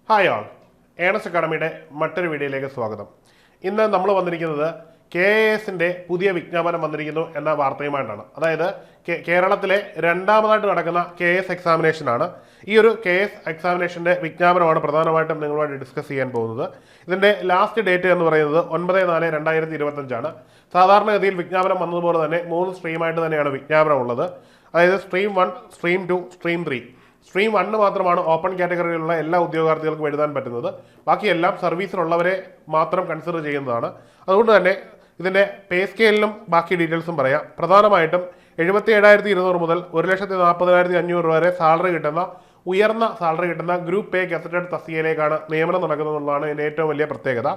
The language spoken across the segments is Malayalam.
ഹായ് ആൾ, ഏണസ്റ്റ് അക്കാഡമിയുടെ മറ്റൊരു വീഡിയോയിലേക്ക് സ്വാഗതം. ഇന്ന് നമ്മൾ വന്നിരിക്കുന്നത് KAS-ന്റെ പുതിയ വിജ്ഞാപനം വന്നിരിക്കുന്നു എന്ന വാർത്തയുമായിട്ടാണ്. അതായത് കേരളത്തിലെ രണ്ടാമതായിട്ട് നടക്കുന്ന KS എക്സാമിനേഷനാണ്. ഈ ഒരു KS എക്സാമിനേഷൻ്റെ വിജ്ഞാപനമാണ് പ്രധാനമായിട്ടും നിങ്ങളുമായിട്ട് ഡിസ്കസ് ചെയ്യാൻ പോകുന്നത്. ഇതിൻ്റെ ലാസ്റ്റ് ഡേറ്റ് എന്ന് പറയുന്നത് 9/4/2025. സാധാരണഗതിയിൽ വിജ്ഞാപനം വന്നതുപോലെ തന്നെ 3 സ്ട്രീമായിട്ട് തന്നെയാണ് വിജ്ഞാപനം ഉള്ളത്. അതായത് സ്ട്രീം 1, സ്ട്രീം 2, സ്ട്രീം 3. സ്ട്രീം 1 മാത്രമാണ് ഓപ്പൺ കാറ്റഗറിയിലുള്ള എല്ലാ ഉദ്യോഗാർത്ഥികൾക്കും എഴുതാൻ പറ്റുന്നത്. ബാക്കിയെല്ലാം സർവീസിലുള്ളവരെ മാത്രം കൺസിഡർ ചെയ്യുന്നതാണ്. അതുകൊണ്ട് തന്നെ ഇതിൻ്റെ പേ സ്കെയിലിനും ബാക്കി ഡീറ്റെയിൽസും പറയാം. പ്രധാനമായിട്ടും 77,200 മുതൽ 1,40,500 വരെ സാലറി കിട്ടുന്ന ഉയർന്ന സാലറി കിട്ടുന്ന ഗ്രൂപ്പ് പേ ഗസറ്റഡ് തസ്തികയിലേക്കാണ് നിയമനം നടക്കുന്നതെന്നുള്ളതാണ് ഇതിൻ്റെ ഏറ്റവും വലിയ പ്രത്യേകത.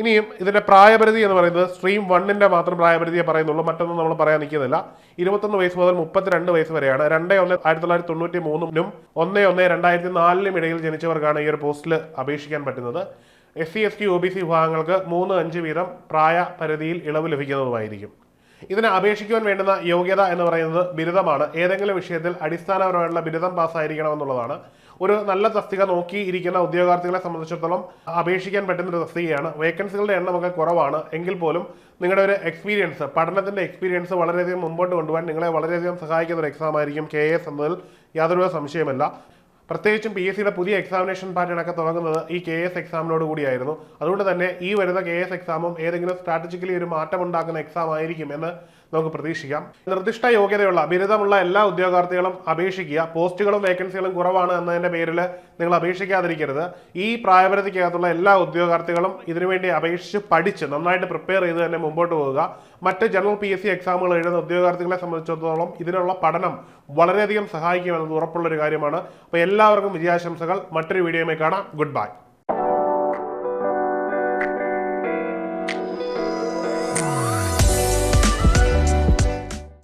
ഇനിയും ഇതിൻ്റെ പ്രായപരിധി എന്ന് പറയുന്നത് സ്ട്രീം 1-ന്റെ മാത്രം പ്രായപരിധിയെ പറയുന്നുള്ളൂ, മറ്റൊന്നും നമ്മൾ പറയാൻ നിൽക്കുന്നില്ല. 21 വയസ്സ് മുതൽ 32 വയസ്സ് വരെയാണ്. 2/1/1993-നും 1/1/2004-നും ഇടയിൽ ജനിച്ചവർക്കാണ് ഈ ഒരു പോസ്റ്റിൽ അപേക്ഷിക്കാൻ പറ്റുന്നത്. SC, ST, OBC വിഭാഗങ്ങൾക്ക് 3-5 വീതം പ്രായ പരിധിയിൽ ഇളവ് ലഭിക്കുന്നതുമായിരിക്കും. ഇതിന് അപേക്ഷിക്കുവാൻ വേണ്ടുന്ന യോഗ്യത എന്ന് പറയുന്നത് ബിരുദമാണ്. ഏതെങ്കിലും വിഷയത്തിൽ അടിസ്ഥാനപരമായിട്ടുള്ള ബിരുദം പാസ്സായിരിക്കണമെന്നുള്ളതാണ്. ഒരു നല്ല തസ്തിക നോക്കിയിരിക്കുന്ന ഉദ്യോഗാർത്ഥികളെ സംബന്ധിച്ചിടത്തോളം അപേക്ഷിക്കാൻ പറ്റുന്ന ഒരു തസ്തികയാണ്. വേക്കൻസികളുടെ എണ്ണമൊക്കെ കുറവാണ് എങ്കിൽ പോലും നിങ്ങളുടെ ഒരു എക്സ്പീരിയൻസ്, പഠനത്തിൻ്റെ എക്സ്പീരിയൻസ് വളരെയധികം മുമ്പോട്ട് കൊണ്ടുപോകാൻ നിങ്ങളെ വളരെയധികം സഹായിക്കുന്ന ഒരു എക്സാം ആയിരിക്കും KS എന്നതിൽ യാതൊരു സംശയമല്ല. പ്രത്യേകിച്ചും PSCയുടെ പുതിയ എക്സാമിനേഷൻ പാറ്റേൺ ഒക്കെ തുടങ്ങുന്നത് ഈ KS എക്സാമിനോട് കൂടിയായിരുന്നു. അതുകൊണ്ട് തന്നെ ഈ വരുന്ന KS എക്സാമും ഏതെങ്കിലും സ്ട്രാറ്റജിക്കലി ഒരു മാറ്റമുണ്ടാക്കുന്ന എക്സാം ആയിരിക്കും എന്ന് നമുക്ക് പ്രതീക്ഷിക്കാം. നിർദ്ദിഷ്ട യോഗ്യതയുള്ള ബിരുദമുള്ള എല്ലാ ഉദ്യോഗാർത്ഥികളും അപേക്ഷിക്കുക. പോസ്റ്റുകളും വേക്കൻസികളും കുറവാണ് എന്നതിൻ്റെ പേരിൽ നിങ്ങൾ അപേക്ഷിക്കാതിരിക്കരുത്. ഈ പ്രായപരിധിക്കകത്തുള്ള എല്ലാ ഉദ്യോഗാർത്ഥികളും ഇതിനുവേണ്ടി അപേക്ഷിച്ച് പഠിച്ച് നന്നായിട്ട് പ്രിപ്പയർ ചെയ്ത് തന്നെ മുമ്പോട്ട് പോവുക. മറ്റ് ജനറൽ PSC എക്സാമുകൾ എഴുതുന്ന ഉദ്യോഗാർത്ഥികളെ സംബന്ധിച്ചിടത്തോളം ഇതിനുള്ള പഠനം വളരെയധികം സഹായിക്കുമെന്നത് ഉറപ്പുള്ളൊരു കാര്യമാണ്. അപ്പോൾ എല്ലാവർക്കും വിജയാശംസകൾ. മറ്റൊരു വീഡിയോയുമായി കാണാം. Good bye.